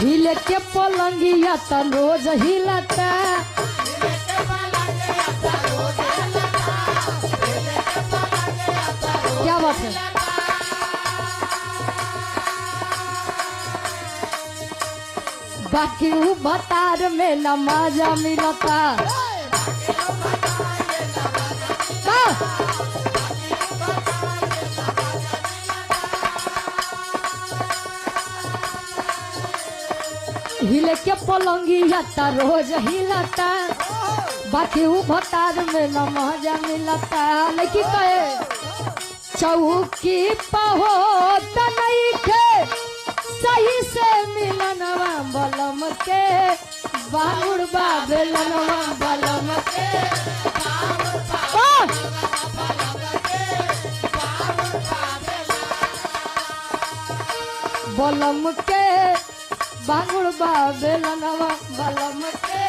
हिले के पलंगिया त रोज हिलता क्या बात है। बाकी ऊ भतार में न मजा मिलता हिले के पलंगिया त रोज हिलता बाकी ऊ भतार में न मजा मिलता। लेकिन कहे चौकी पहो त नहीं के सही से मिलनवा बलम के बाहुर बेलनवा बलम के बलम के बाहुर बेलनवा बलम के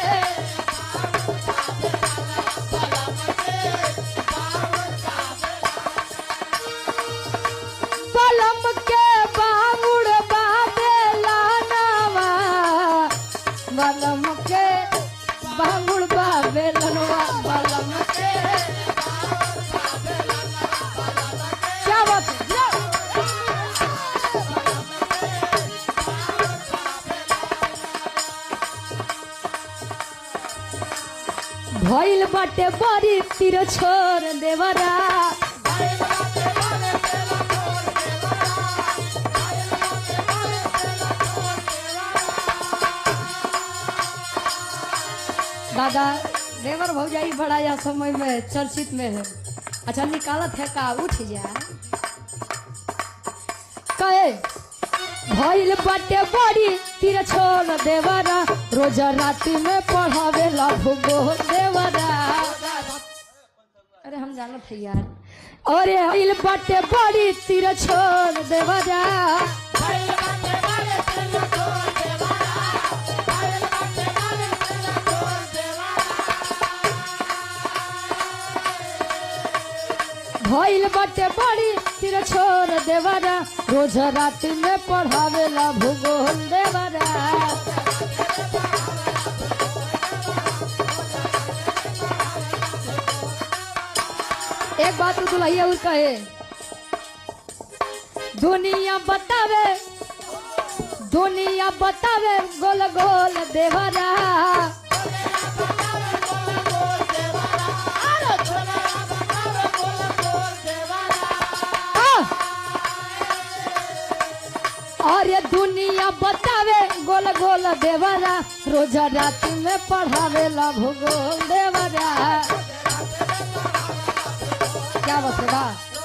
बलम के बांगुड़ बेलनवा बलम के क्या बात भइल बाटे बड़ी तीर छोड़ देवरा दादा देवर भौजाई बड़ा या समय में चर्चित में है। अच्छा निकालत है का उठ जा कहे भइल बाटे बड़ी तीर छोड़ देवरा रोज राति में पढ़ावे ला भूगोल देवरा। अरे हम जानत है यार। अरे भइल बाटे बड़ी तीर छोड़ देवरा भइल बाटे बड़ी तीर छोड़ देवरा रोज राति में पढ़ावे ला भूगोल देवरा। एक बात दुल्हैया और कहे दुनिया बतावे गोल गोल देवरा और ये दुनिया बतावे गोल गोल देवरा रोज राति में पढ़ावे ला भूगोल देवरा। क्या बात है।